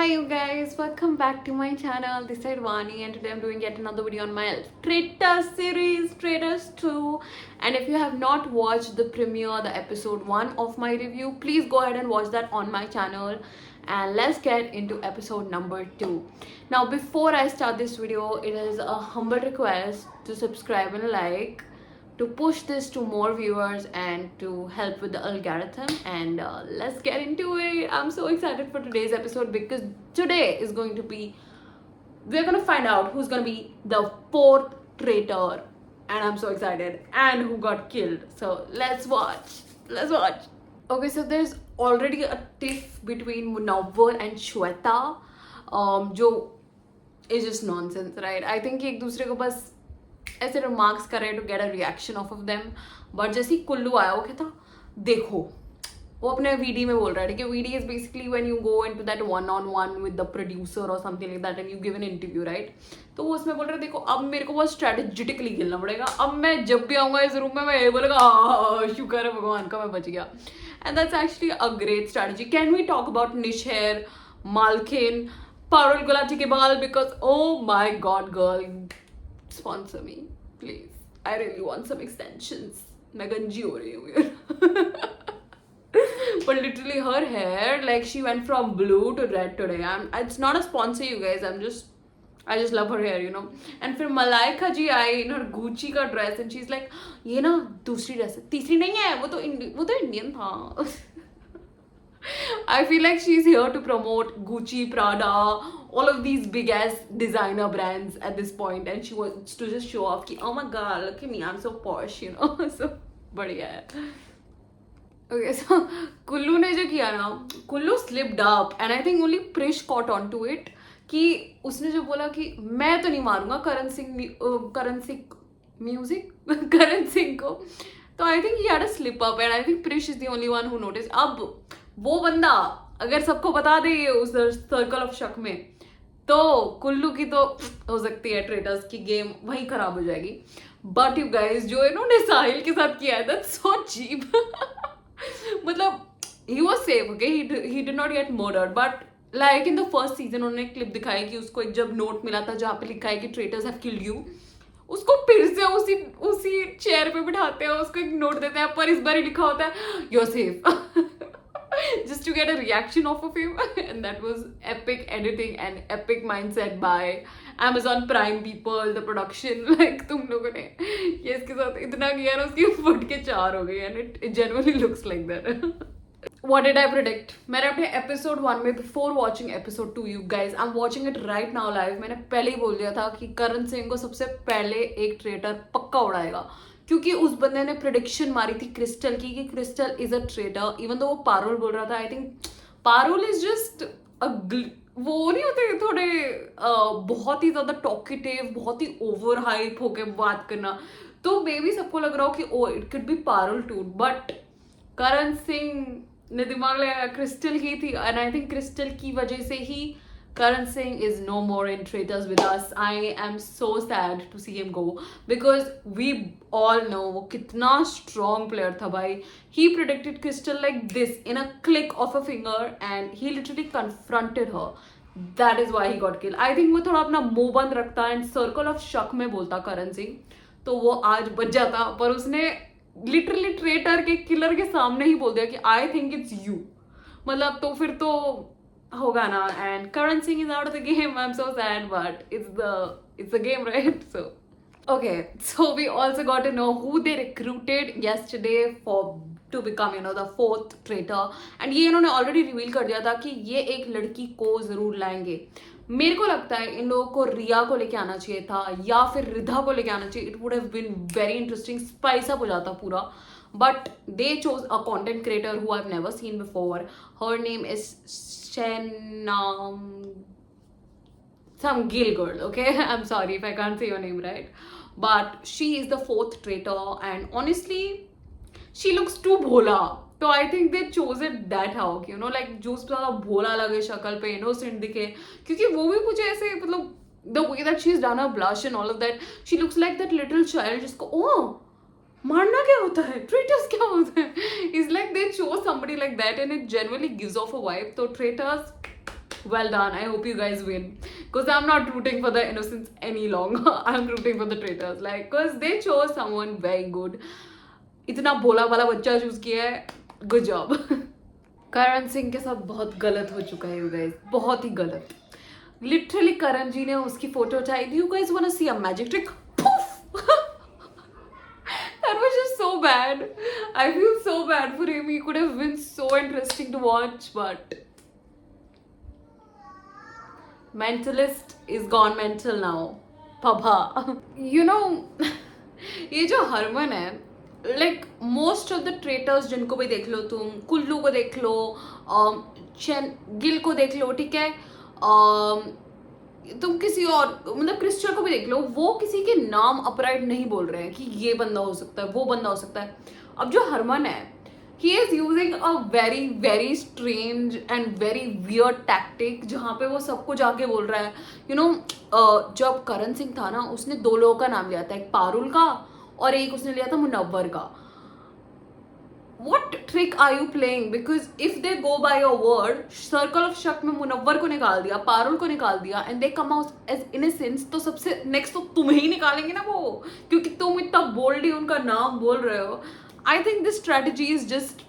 Hi you guys, welcome back to my channel. This is Vani and today I'm doing yet another video on my Traitors series, Traitors 2. And if you have not watched the premiere, the episode 1 of my review, please go ahead and watch that on my channel. And let's get into episode number 2. Now before I start this video, it is a humble request to subscribe and like, to push this to more viewers and to help with the algorithm. And let's get into it. I'm so excited for today's episode because today is going to be, we're gonna find out who's gonna be the fourth traitor, and I'm so excited, and who got killed. So let's watch. Okay, so there's already a tiff between Munawwar and Shweta, जो is just nonsense, right? I think एक दूसरे को बस ऐसे remarks कर रहे हैं to get a reaction of them. But जैसे ही कुल्लू आया वो कहता देखो, वो अपने वीडी में बोल रहा है. ठीक है, VD is basically when you go into that one on one with the producer और something like that and you give an interview, right. तो वो उसमें बोल रहा है देखो अब मेरे को बहुत स्ट्रेटेजिकली खेलना पड़ेगा. अब मैं जब भी आऊंगा इस रूम में मैं ये बोलेगा शुक्र है भगवान का मैं बच गया. And that's actually a great strategy. Can we talk about Nish Hair, मालकिन, पारुल गुलाटी के बाल, because oh my god girl, sponsor me please. I really want some extensions. मैं गंजी हो रही हूँ यार. But literally her hair, like she went from blue to red today. It's not a sponsor you guys, I just love her hair, you know. And फिर मलाइका जी आई in her Gucci का dress and she's like ये ना दूसरी dress है, तीसरी नहीं है, वो तो इंडियन था. I feel like she's here to promote Gucci, Prada, all of these big ass designer brands at this point, and she wants to just show off कि oh my god, look at me, I'm so posh, you know. So बढ़िया है. Okay, so Kullu ने जो किया ना, Kullu slipped up and I think only Prish caught on to it कि उसने जो बोला कि मैं तो नहीं मारूंगा करण सिंह को. तो I think he had a slip up and I think Prish is the only one who noticed. अब वो बंदा अगर सबको बता दे उस सर्कल ऑफ शक में, तो कुल्लू की तो हो सकती है ट्रेटर्स की गेम वहीं खराब हो जाएगी. बट यू गाइस, जो इन्होंने साहिल के साथ किया है दैट्स सो चीप. मतलब he was safe, okay, he did not get murdered, but like in the first season उन्होंने क्लिप दिखाई कि उसको एक जब नोट मिला था जहाँ पे लिखा है कि ट्रेटर्स हैव किल्ड यू, उसको फिर से उसी चेयर पे बिठाते हैं, उसको एक नोट देते हैं, पर इस बार ही लिखा होता है you are safe. Just to get a reaction off of him. And that was epic editing and epic mindset by Amazon Prime people, the production. Like तुम लोगों ने ये इसके साथ इतना किया ना, उसकी फुट के 4 हो गई. And it genuinely looks like that. What did I predict? मैंने अपने episode 1 में, before watching episode 2, you guys, I'm watching it right now live, मैंने पहले ही बोल दिया था कि करण सिंह को सबसे पहले एक ट्रेटर पक्का उड़ाएगा, क्योंकि उस बंदे ने प्रेडिक्शन मारी थी क्रिस्टल की कि crystal is a traitor. Even तो वो पारुल बोल रहा था. I think Parul is just वो नहीं होते थोड़े बहुत ही ज्यादा टॉकेटिव, बहुत ही ओवर हाइप होके बात करना. तो मे बी सबको लग रहा हो कि oh it could be Parul too, but Karan Singh ने दिमाग लगाया क्रिस्टल की थी. एंड आई थिंक क्रिस्टल की वजह से ही Karan Singh is no more in Traitors with us. I am so sad to see him go because we all know वो कितना strong player था भाई. He predicted Crystal like this in a click of a finger and he literally confronted her. That is why he got killed. I think वो थोड़ा अपना मुंह बंद रखता and circle of शक में बोलता करण सिंह, तो वो आज बच जाता. पर उसने literally ट्रेटर के किलर के सामने ही बोल दिया कि I think it's you. मतलब तो फिर तो होगा ना. and Karan Singh is out of the game. I'm so sad, but it's the game, right? So okay, so we also got to know who they recruited yesterday to become, you know, the fourth traitor. and ये इन्होंने already reveal कर दिया था कि ये एक लड़की को जरूर लाएंगे. मेरे को लगता है इन लोगों को रिया को लेके आना चाहिए था या फिर रिधा को लेके आना चाहिए. It would have been very interesting, spice up हो जाता पूरा. But they chose a content creator who I've never seen before. Her name is some Gill girl, okay? I'm sorry if I can't say your name right. But she is the fourth traitor and honestly, she looks too bhola. So I think they chose it that how, you know, like जो ज़्यादा भोला लगे शक्ल पे, innocent दिखे, क्योंकि वो भी मुझे ऐसे मतलब the way that she's done her blush and all of that, she looks like that little child जिसको oh मारना क्या होता है, ट्रेटर्स क्या होता है. Is like they show somebody like that and it genuinely gives off a vibe. तो traitors well done. I hope you guys win. Because I'm not rooting for the innocents any longer. I'm rooting for the traitors. Like, because they chose someone very good. इतना भोला वाला बच्चा choose किया है. Good job. Karan Singh के साथ बहुत गलत हो चुका है you guys. बहुत ही गलत. Literally करण जी ने उसकी फोटो उठाई. Do you guys want to see a magic trick? That was just so bad. I feel so bad for him. He could have been so interesting to watch, but mentalist is gone mental now. Papa. You know, ये जो हरमन है, like most of the traitors जिनको भी देख लो तुम, कुल्लू को देख लो, गिल को देख लो, ठीक है, तुम किसी और मतलब क्रिस्टियन को भी देख लो, वो किसी के नाम अपराइट नहीं बोल रहे हैं कि ये बंदा हो सकता है, वो बंदा हो सकता है. अब जो हरमन है, he is using a very very strange and very weird tactic, जहाँ पे वो सबको जाके बोल रहा है. यू नो, जब करण सिंह था ना, उसने 2 लोगों का नाम लिया था, एक पारुल का और एक उसने लिया था मुनव्वर का. What trick are you playing? Because if they go by your word, circle of शक में मुनव्वर को निकाल दिया, पारुल को निकाल दिया, and they come out as innocents, तो सबसे नेक्स्ट तो तुम्हें ही निकालेंगे ना वो, क्योंकि तुम इतना बोल्डली उनका नाम बोल रहे हो. I think this strategy is just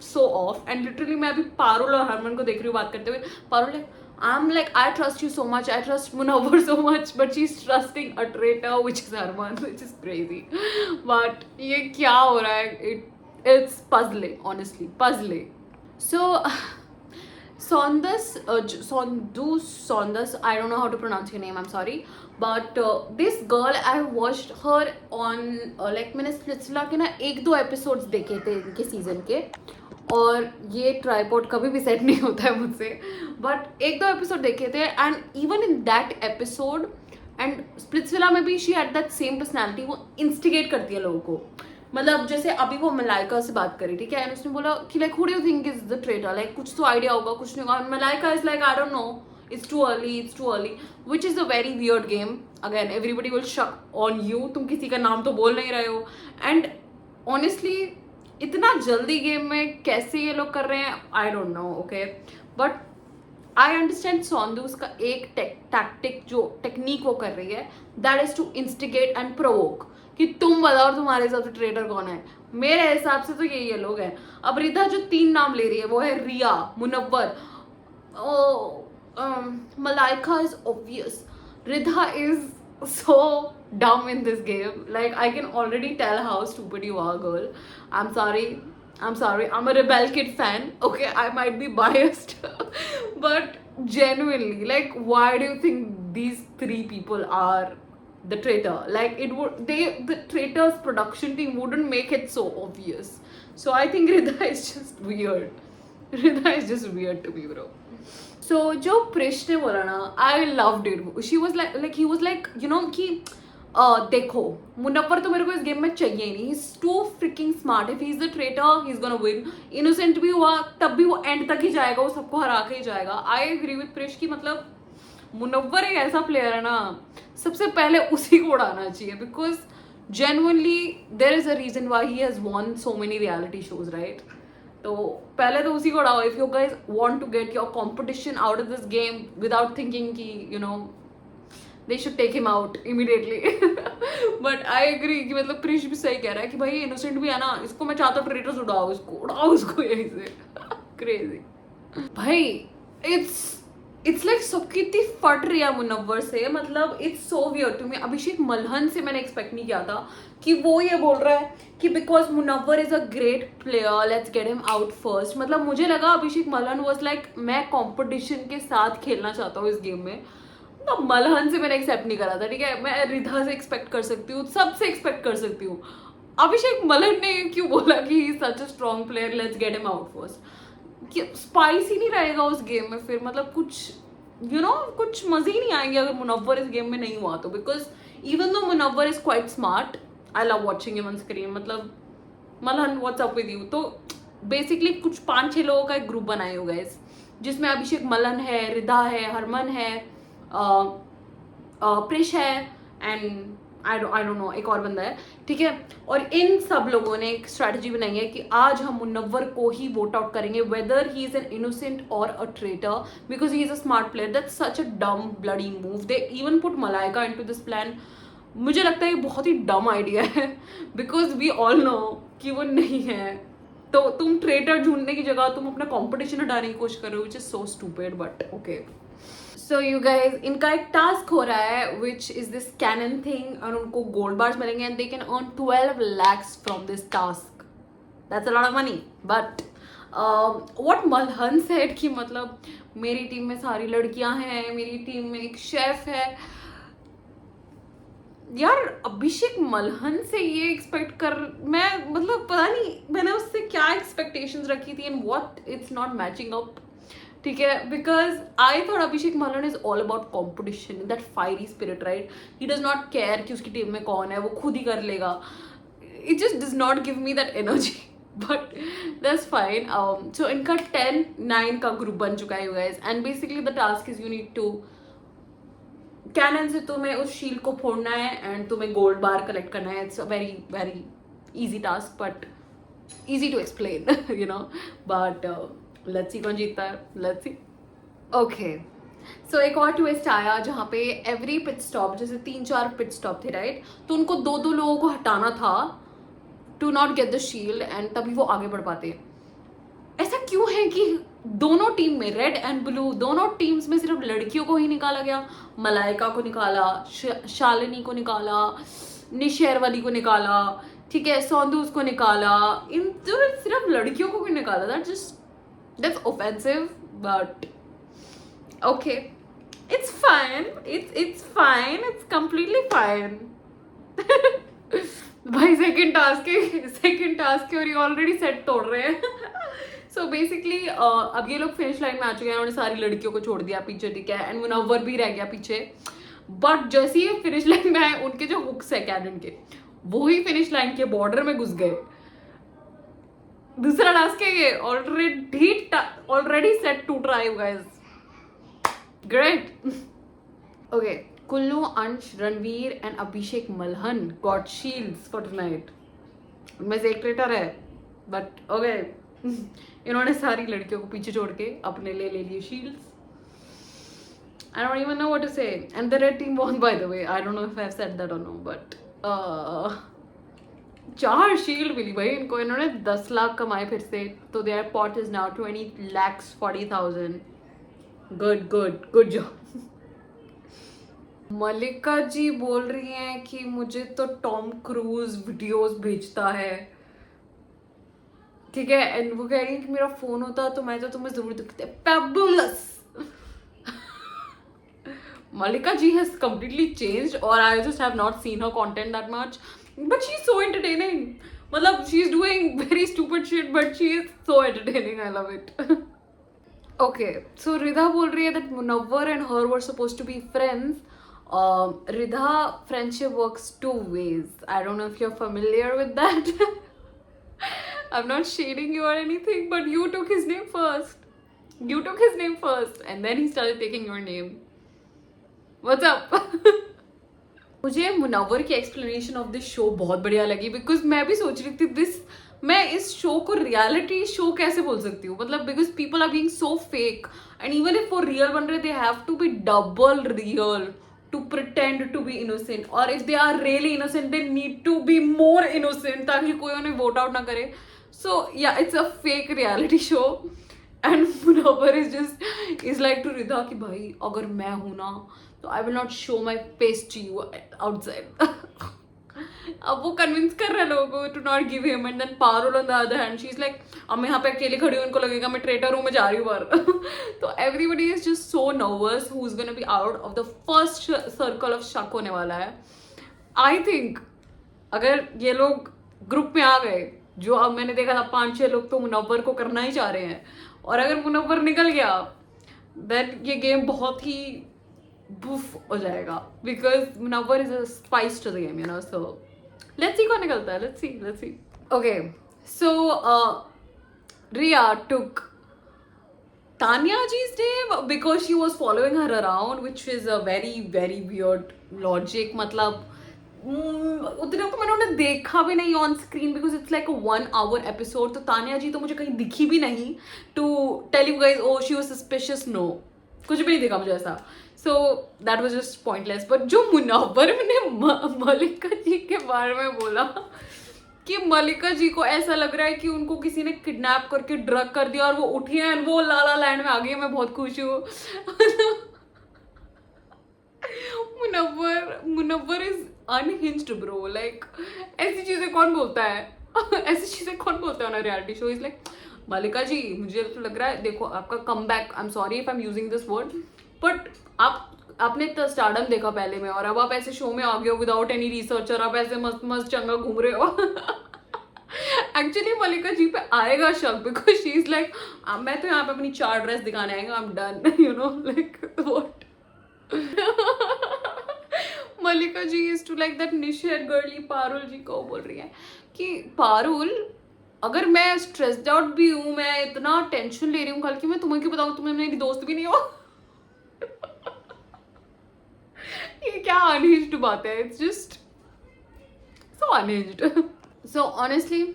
so of. And literally मैं अभी पारुल और हरमन को देख रही हूँ बात करते हुए. Parul I'm like, I trust you so much, I trust Munawwar so much, but she's trusting a traitor, which is Harman, which is crazy. But ये क्या हो रहा है? It's puzzling, honestly, puzzling. So, Saunders, I don't know how to pronounce your name, I'm sorry. But this girl, I watched her on, like मैंने Splitsvilla के ना 1-2 episodes देखे थे इनके सीजन के, और ये ट्राईपॉड कभी भी सेट नहीं होता है मुझसे, बट 1-2 एपिसोड देखे थे. And even in that episode and Splitsvilla में भी she had that same personality. वो इंस्टिगेट करती है लोगों को. मतलब जैसे अभी वो मलाइका से बात करी, ठीक है, एंड उसने बोला कि like who do you think is the traitor, like कुछ तो आइडिया होगा, कुछ नहीं होगा. Malaika is like I don't know, it's too early, which is a very weird game. Again, everybody will shut on you. तुम किसी का नाम तो बोल नहीं रहे हो. And honestly, इतना जल्दी गेम में कैसे ये लोग कर रहे हैं, I don't know, okay? But I understand Saunders का एक tactic जो टेक्निक वो कर रही है, that is to instigate and provoke. कि तुम बताओ तुम्हारे हिसाब से ट्रेडर कौन है. मेरे हिसाब से तो ये लोग हैं. अब रिधा जो 3 नाम ले रही है वो है रिया, Munawwar, Malaika is obvious. Ridha is so dumb in this game. Like, I can already tell how stupid you are, girl. I'm sorry. I'm a Rebel Kid fan. Okay, I might be biased. But genuinely, like, why do you think these 3 people are the traitor? Like, the traitor's production team wouldn't make it so obvious. So I think Ridha is just weird. Ridha is just weird to me, bro. So जो प्रिश ने बोला ना, I loved it. She was like he was like, you know कि देखो मुनव्वर तो मेरे को इस गेम में चाहिए नहीं. He's too freaking smart. If he's the traitor, he's gonna win. Innocent भी हुआ तब भी वो एंड तक ही जाएगा, वो सबको हरा के ही जाएगा. I agree with प्रिश की, मतलब मुनव्वर एक ऐसा प्लेयर है ना, सबसे पहले उसी को उड़ाना चाहिए. Because genuinely there is a reason why he has won so many reality shows, right? तो पहले तो उसी को उड़ाओ. If you guys want to get your competition out of this game without thinking कि you know they should take him out immediately. But I agree कि मतलब प्रिश भी सही कह रहा है कि भाई इनोसेंट भी है ना, इसको मैं चाहता हूँ ट्रेटर्स उड़ाओ इसको यहीं से. क्रेजी भाई. इट्स लाइक सब कितनी फट रही है मुनव्वर से. मतलब it's so weird to me. Abhishek Malhan से मैंने एक्सपेक्ट नहीं किया था कि वो ये बोल रहा है कि because Munawar is a great player, let's get him out first. मतलब मुझे लगा अभिषेक मल्हन वॉज लाइक मैं कॉम्पिटिशन के साथ खेलना चाहता हूँ इस गेम में. तो मल्हन से मैंने एक्सेप्ट नहीं करा था, ठीक है. मैं रिधा से एक्सपेक्ट कर सकती हूँ, सबसे एक्सपेक्ट कर सकती हूँ. अभिषेक मल्हन ने क्यों बोला कि he is such a strong player, let's get him out first. Spice ही नहीं रहेगा उस गेम में फिर. मतलब कुछ यू नो कुछ मजे ही नहीं आएंगे अगर मुनव्वर इस गेम में नहीं हुआ तो. Because even though Munawar is quite smart, I love watching him on screen. मतलब Malhan what's up with you. तो बेसिकली कुछ 5-6 लोगों का एक ग्रुप बनाए हो गए जिसमें अभिषेक मल्हन है, रिधा है, हरमन है, प्रिश है, एंड आई डोंट नो, एक और बंदा है, ठीक है। और इन सब लोगों ने एक स्ट्रैटेजी बनाई है कि आज हम मुनव्वर को ही वोट आउट करेंगे, whether he is an innocent और a traitor, because he is a smart player. That's such a dumb bloody move. They even put Malaika into this plan. मुझे लगता है ये बहुत ही डम आइडिया है, बिकॉज वी ऑल नो कि वो नहीं है। तो तुम ट्रेटर ढूंढने की जगह तुम अपना कंपटीशन हटाने की कोशिश कर रहे हो, which is so stupid, but okay. So you guys, इनका एक टास्क हो रहा है which is this cannon thing, और उनको गोल्ड बार्स मिलेंगे and they can earn 12 lakhs from this task. That's a lot of money. But what Malhan said कि मतलब मेरी टीम में सारी लड़कियां हैं, मेरी टीम में एक शेफ है। यार अभिषेक मल्हन से ये एक्सपेक्ट कर, मैं मतलब पता नहीं मैंने उससे क्या एक्सपेक्टेशंस रखी थी and what it's not matching up, ठीक है। Because I thought Abhishek Malhan is all about competition, that fiery spirit, right. He does not care कि उसकी टीम में कौन है, वो खुद ही कर लेगा। It just does not give me that energy, but that's fine. So इनका 10-9 का ग्रुप बन चुका है you guys, and basically the task is you need to कैनन से तुम्हें उस शील्ड को फोड़ना है एंड तुम्हें गोल्ड बार कलेक्ट करना है। It's a very very easy task, but easy to explain you know, but let's see कौन जीतता है, लेट्स सी। ओके, सो एक और ट्विस्ट आया जहाँ पे एवरी पिट स्टॉप, जैसे 3-4 पिट स्टॉप थे, राइट, तो उनको 2-2 लोगों को हटाना था to not get the shield, and तभी वो आगे बढ़ पाते। ऐसा क्यों है कि दोनों टीम में, रेड एंड ब्लू दोनों टीम्स में, सिर्फ लड़कियों को ही निकाला गया? मलाइका को निकाला, शालिनी को निकाला, निशेरवाली को निकाला, ठीक है, सौंदूस को निकाला, इन सिर्फ लड़कियों को भी निकाला। That's offensive, but okay, it's fine, it's fine, it's completely fine. भाई सेकंड टास्क के और ये ऑलरेडी सेट तोड़ रहे हैं। सो बेसिकली अब ये लोग फिनिश लाइन में आ चुके हैं, उन्होंने सारी लड़कियों को छोड़ दिया पीछे, ठीक है, एंड मुनव्वर भी रह गया पीछे। बट जैसे ही फिनिश लाइन में आए, उनके जो हुक्स है कैनन के, वो ही फिनिश लाइन के बॉर्डर में घुस गए। दूसरा टास्क है ये, ऑलरेडी सेट टूट रहा है you guys, great. Okay, Kullu, Ansh, Ranveer and Abhishek Malhan got shields for tonight. उनमें से एक ट्रेटर है, बट ओके, इन्होंने सारी लड़कियों को पीछे छोड़ के अपने ले लिए shields. I don't even know what to say. And the red team won, by the way. I don't know if I've said that or no, but 4 shield मिली भाई इनको, इन्होंने 10 लाख कमाए फिर से, तो their pot is now 20,40,000. Good job. मलिका जी बोल रही हैं कि मुझे तो टॉम क्रूज वीडियोस भेजता है, ठीक है, एंड वो कह रही है कि मेरा फोन होता तो मैं तो तुम्हें जरूर दिखते। Fabulous. Malika ji has completely changed, or I just have not seen her content that much, but she's so entertaining. Matlab, she's doing very stupid shit, but she is so entertaining. I love it. Okay, so Ridha बोल रही है that Munawwar and her were supposed to be friends. Ridha, friendship works 2 ways. I don't know if you're familiar with that. I'm not shading you or anything, but you took his name first. And then he started taking your name. What's up? मुझे मुनव्वर की explanation of this show बहुत बढ़िया लगी, because मैं भी सोच रही थी मैं इस शो को रियलिटी शो कैसे बोल सकती हूँ, मतलब because people are being so fake, and even if वो रियल बन रहे, they have to be double real to pretend to be innocent, और if they are really innocent they need to be more innocent ताकि कोई उन्हें vote out ना करे। So yeah it's a fake reality show, and Munawar is like to Ridha कि भाई अगर मैं हूं ना तो I will not show my face to you outside. अब वो कन्विंस कर रहे हैं लोगों को to not give him, and then Parul on the other hand she is like अब मैं यहाँ पे अकेली खड़ी हूँ, उनको लगेगा मैं ट्रेटर हूँ, मैं जा रही हूँ बाहर। तो everybody is just so nervous who is gonna be out of the first circle of शक होने वाला है। आई थिंक अगर ये लोग ग्रुप में आ गए, जो अब मैंने देखा था 5-6 लोग तो मुनव्वर को करना ही चाह रहे हैं, और अगर मुनव्वर निकल गया देन ये गेम बहुत ही बुफ हो जाएगा, because Munawar is a spice to the game, you know. So let's see कौन निकलता है, let's see. Okay, so Riya took Tanya ji's name because she was following her around, which is a very very weird logic. मतलब उतने तो मैंने उन्हें देखा भी नहीं on screen because it's like 1 hour episode. तो तानिया जी तो मुझे कहीं दिखी भी नहीं to tell you guys oh she was suspicious. No, कुछ भी नहीं दिखा मुझे ऐसा. So that was just pointless. But जो मुनव्वर ने मलिका जी के बारे में बोला कि मलिका जी को ऐसा लग रहा है कि उनको किसी ने किडनैप करके ड्रग कर दिया और वो उठी हैं एंड वो लाला लैंड में आ गई है, मैं बहुत खुश हूँ. Munawar is unhinged bro. Like ऐसी चीजें कौन बोलता है? ऐसी चीजें कौन बोलता है ना रियलिटी शो. इज लाइक मलिका जी मुझे तो लग रहा है, देखो आपका come back, I am sorry if I am using this word, but आपने इतना स्टारडम देखा पहले में और अब आप ऐसे शो में आ गए हो विदाउट एनी रिसर्च और आप ऐसे मस्त मस्त चंगा घूम रहे हो. एक्चुअली मलिका जी पे आएगा शक बिकॉज शी इज लाइक मैं तो यहाँ पे अपनी 4 ड्रेस दिखाने आएगा, I am done, you know, like what. Malika ji is to like that Nish Hair girly. Parul ji को बोल रही है कि पारुल अगर मैं स्ट्रेस्ड आउट भी हूँ, मैं इतना टेंशन ले रही हूँ कल की, मैं तुम्हें क्यों बताऊँ, तुम्हें मेरी दोस्त भी नहीं हो. ये क्या अनहिंज्ड बात है. It's just so unhinged. So honestly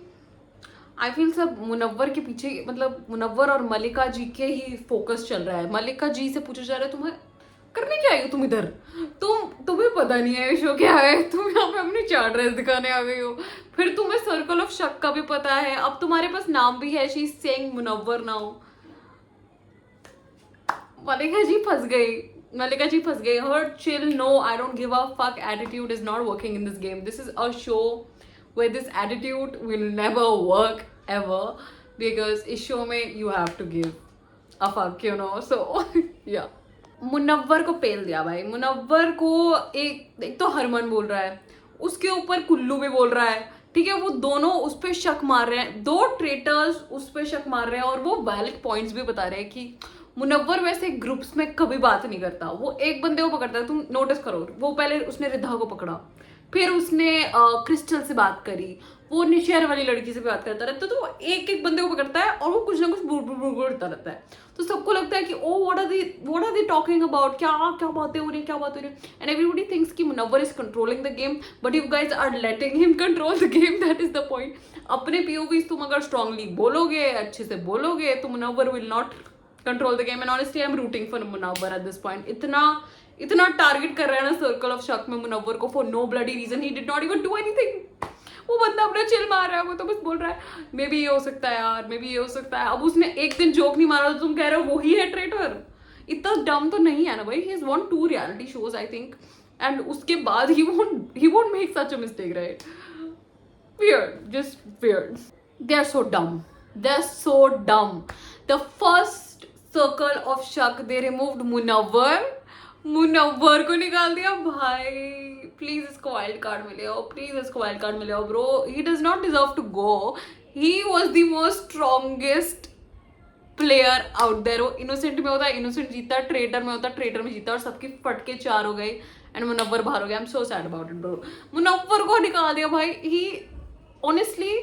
I feel सब मुनव्वर के पीछे, मतलब मुनव्वर और मलिका जी के ही फोकस चल रहा है. मलिका जी से पूछा जा रहा है तुम्हें करने क्या आई हो तुम इधर, तुम्हें पता नहीं है शो क्या है, तुम यहाँ पे अपनी 4 ड्रेस दिखाने आ गई हो. फिर तुम्हें सर्कल ऑफ शक का भी पता है, अब तुम्हारे पास नाम भी है, she is saying Munawar now. Malika ji फंस गई. मलिका जी फंस गई. Her chill no I don't give a fuck attitude is not working in this game. This is a show where this attitude will never work ever because इस show में you have to give a fuck, you know. So yeah. Munawar को पेल दिया भाई. मुनव्वर को एक तो हरमन बोल रहा है, उसके ऊपर कुल्लू भी बोल रहा है, ठीक है. वो दोनों उस पर शक मार रहे हैं, 2 ट्रेटर्स उस पर शक मार रहे हैं और वो वैलिड पॉइंट्स भी बता रहे हैं कि मुनव्वर वैसे ग्रुप्स में कभी बात नहीं करता. वो एक बंदे को पकड़ता है, तुम नोटिस करो. वो पहले उसने रिधा को पकड़ा, फिर उसने क्रिस्टल से बात करी, वो निशेर वाली लड़की से बात करता रहता है. तो वो एक एक बंदे को पकड़ता है और वो कुछ ना कुछ बोलता रहता है. तो सबको लगता है कि oh what are they talking about, क्या क्या बातें हो रही, क्या बातें हो रही. एंड एवरीबडी थिंक्स कि Munawar is controlling the game, but you guys are letting him control the game. That is the point. अपने पीओवीज तुम अगर स्ट्रांगली बोलोगे, अच्छे से बोलोगे, तो Munawar will not control the game. And honestly I am rooting for Munawar at this point. इतना target कर रहा है ना सर्कल ऑफ शक में मुनव्वर को for no bloody reason. He did not even do anything. वो बंदा अपना चिल मार रहा है, वो तो बस बोल रहा है मे बी ये हो सकता है यार, मे बी ये हो सकता है. अब उसने एक दिन जोक नहीं मारा तो तुम कह रहे हो वो ही है ट्रेटर. इतना डम तो नहीं है ना भाई. He has won 2 reality shows I think and उसके बाद he won't make such a mistake, right? Weird, just weird. They are so dumb. They're so dumb. The first circle of शक they removed मुनव्वर को निकाल दिया भाई. Please इसको wild card मिले हो, प्लीज इसको वाइल्ड कार्ड मिले हो bro. He does not deserve to go. He was the most strongest player out there. वो इनोसेंट में होता है, इनोसेंट जीता, ट्रेटर में होता, ट्रेटर में जीता और सबकी फटके 4 हो गए एंड मुनव्वर बाहर हो गया. I am so sad about it bro. Munawar को निकाल दिया भाई. ही ऑनेस्टली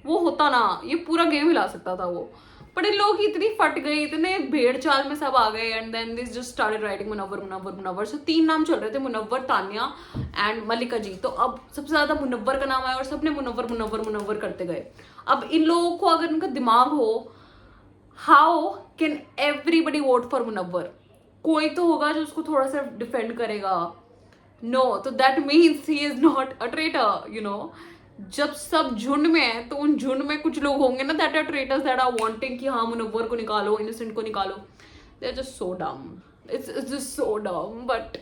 वो होता ना, ये पूरा गेम हिला सकता था वो. बट इन लोगों की इतनी फट गई, इतने भेड़ चाल में सब आ गए and then this just started writing Munawar. So 3 नाम चल रहे थे, मुनव्वर, तानिया एंड मलिका जी. तो अब सबसे ज्यादा मुनव्वर का नाम आया और सबने मुनव्वर करते गए. अब इन लोगों को अगर इनका दिमाग हो, how can everybody vote for Munawar? कोई तो होगा जो उसको थोड़ा सा डिफेंड करेगा. नो, तो that means he is not a traitor, you know. जब सब झुंड में है तो उन झुंड में कुछ लोग होंगे ना that are traitors, that are wanting कि हाँ मुनव्वर को निकालो, इनोसेंट को निकालो. दे आर जस्ट सो डम. It's just so dumb. But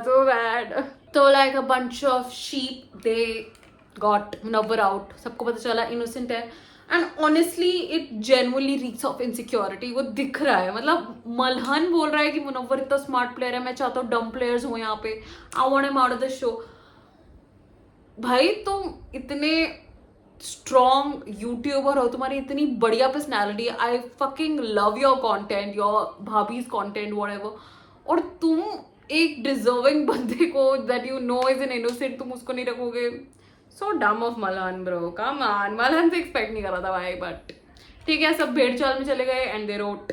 so bad. तो like a bunch of sheep they got Munawar out. सबको पता चला इनोसेंट है. And honestly it genuinely reeks of insecurity. वो दिख रहा है. मतलब मलहन बोल रहा है कि मुनव्वर इतना स्मार्ट प्लेयर है, मैं चाहता हूँ डम प्लेयर्स हो यहाँ पे, I want him out of the show. भाई तुम इतने स्ट्रॉन्ग यूट्यूबर हो, तुम्हारी इतनी बढ़िया personality, I fucking love your content, your भाभीज कॉन्टेंट, व्हाटएवर, और तुम एक डिजर्विंग बंदे को that you know is an innocent, तुम उसको नहीं रखोगे. So dumb of Malhan bro. Come on. Malhan से एक्सपेक्ट नहीं कर रहा था भाई. बट ठीक है, सब भेड़ चाल में चले गए एंड दे रोट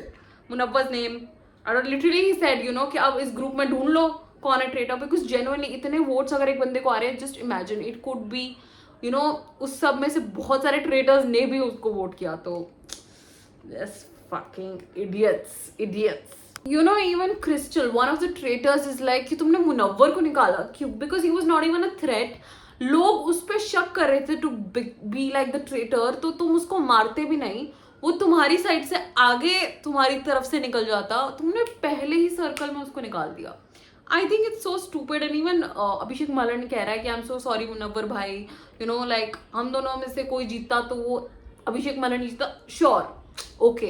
मुनव्वर's नेम. और literally he said, you know, कि अब इस ग्रुप में ढूंढ लो कौन है ट्रेटर, बिकॉज जेन्युइनली इतने वोट्स अगर एक बंदे को आ रहे हैं, just imagine it could B you know उस सब में से बहुत सारे ट्रेटर्स ने भी उसको वोट किया, तो Just fucking idiots. You know, even Crystal, one of the traitors, is like कि तुमने मुनव्वर को निकाला क्यों? Because he was not even a threat. लोग उस पर शक कर रहे थे to be like the traitor, तो तुम उसको मारते भी नहीं, वो तुम्हारी साइड से आगे तुम्हारी तरफ से निकल जाता, तुमने पहले ही सर्कल में उसको निकाल दिया. I think it's so stupid. And even Abhishek Malan कह रहा है कि I'm so sorry मुनव्वर भाई, you know, like हम दोनों में से कोई जीता तो वो अभिषेक मलन जीता, श्योर, ओके,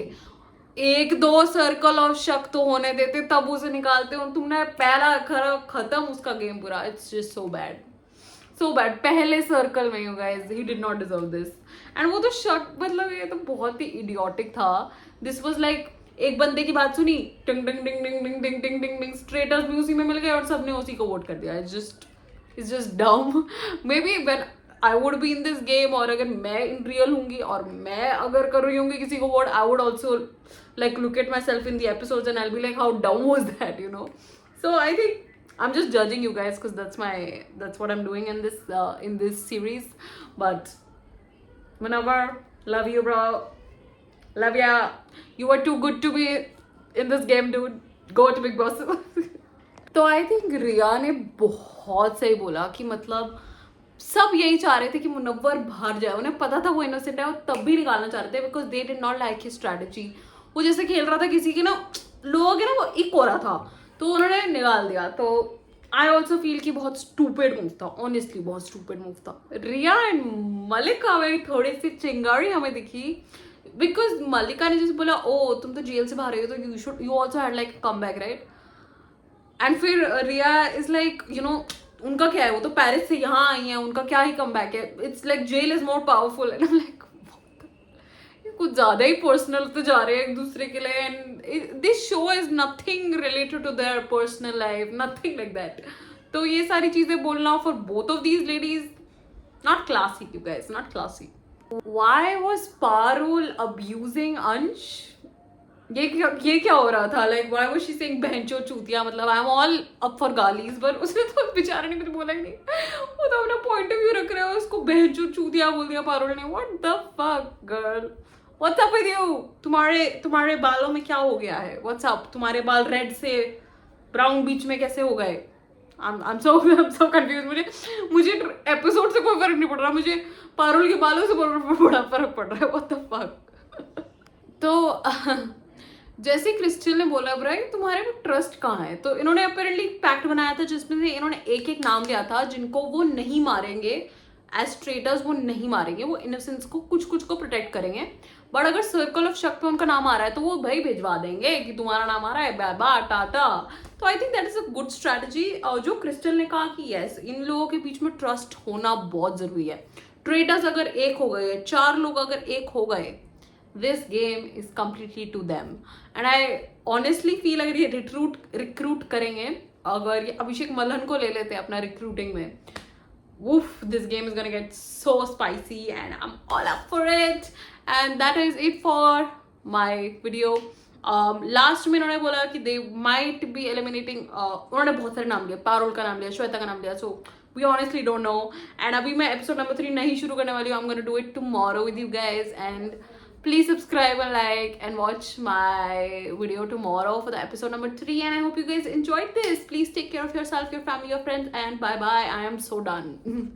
एक दो सर्कल ऑफ शक तो होने देते तब उसे निकालते, और तुमने पहला खत्म उसका गेम पूरा. It's just so bad, so bad. पहले सर्कल में, you guys, he did not deserve this. And वो तो शक, मतलब ये तो बहुत ही इडियोटिक था. दिस वाज लाइक एक बंदे की बात सुनी, टिंग टिंग टिंग टिंग टिंग टिंग टिंग टिंग टिंग, ट्रेटर्स भी उसी में मिल गए और सबने उसी को वोट कर दिया. इट्स जस्ट डम. May be when I would be in this game, और अगर मैं इन रियल होंगी और मैं अगर कर रही होंगी किसी को vote, I would also like look at myself in the episodes and I'll be like, how dumb was that, you know? So I think I'm just judging you guys because that's what I'm doing in this series. But whenever, love you bro, love ya, you are too good to be in this game dude, go to Big Boss. तो I think रिया ने बहुत सही बोला कि मतलब सब यही चाह रहे थे कि मुनव्वर बाहर जाए, उन्हें पता था वो इनोसेंट है और तब भी निकालना चाह रहे थे because they did not like his strategy. वो जैसे खेल रहा था किसी के ना, लोगों के ना वो इक हो रहा था, तो उन्होंने निकाल दिया. तो आई ऑल्सो फील कि बहुत स्टूपिड मूव था, ऑनेस्टली बहुत स्टूपिड मूव था. रिया एंड मलिका में थोड़ी सी चिंगारी हमें दिखी बिकॉज मलिका ने जैसे बोला, ओ तुम तो जेल से बाहर आई हो तो you also had like come back, right? And फिर रिया इज लाइक, यू नो, उनका क्या है, वो तो पेरिस से यहाँ आई है, उनका क्या ही कम बैक है. It's like jail is more powerful. And like कुछ ज्यादा ही पर्सनल तो जा रहे हैं एक दूसरे के लिए. And this show is nothing related to their personal life, nothing like that. तो ये सारी चीजें बोलना for both of these ladies, not classy you guys, not classy. Why was Parul abusing Ansh? ये क्या हो रहा था? Like why was she saying बहनचोद चूतिया, मतलब I am all up for गालीज, पर उसने तो बेचारे ने कुछ बोला ही नहीं. वो तो अपना पॉइंट ऑफ व्यू रख रहा है, उसको बहनचोद चूतिया बोल दिया पारुल ने. What the fuck girl, what's up with you? तुम्हारे बालों में क्या हो गया है? What's up? तुम्हारे बाल रेड से ब्राउन बीच में कैसे हो गए? I'm so confused. मुझे एपिसोड से कोई फर्क नहीं पड़ रहा, मुझे पारुल के बालों से बड़ा फर्क पड़ रहा है. What the fuck. तो जैसे क्रिस्टल ने बोला, भाई तुम्हारे में ट्रस्ट कहाँ है? तो इन्होंने अपेरेंटली एक पैक्ट बनाया था जिसमें से इन्होंने एक एक नाम लिया था जिनको वो नहीं मारेंगे एज ट्रेटर्स, वो नहीं मारेंगे, वो इनोसेंस को कुछ को प्रोटेक्ट करेंगे. बट अगर सर्कल ऑफ शक पे उनका नाम आ रहा है तो वो भाई भिजवा देंगे कि तुम्हारा नाम आ रहा है, बाबा टाटा. तो I think that is a good strategy. जो क्रिस्टल ने कहा कि यस, इन लोगों के बीच में ट्रस्ट होना बहुत जरूरी है. ट्रेटर्स अगर एक हो गए, 4 लोग अगर एक हो गए, this game is completely to them. And I honestly feel अगर ये रिक्रूट करेंगे, अगर ये अभिषेक मलन को ले लेते हैं अपना रिक्रूटिंग में, woof, this game is gonna get so spicy and I'm all up for it. And that is it for my video. Last में इन्होंने बोला कि they might be eliminating, उन्होंने बहुत सारे नाम लिए, पारुल का नाम लिया, श्वेता का नाम लिया, so we honestly don't know. And अभी मैं episode number 3 नहीं शुरू करने वाली हूँ. I'm gonna do it tomorrow with you guys, and please subscribe and like and watch my video tomorrow for the episode number 3. And I hope you guys enjoyed this. Please take care of yourself, your family, your friends, and bye bye. I am so done.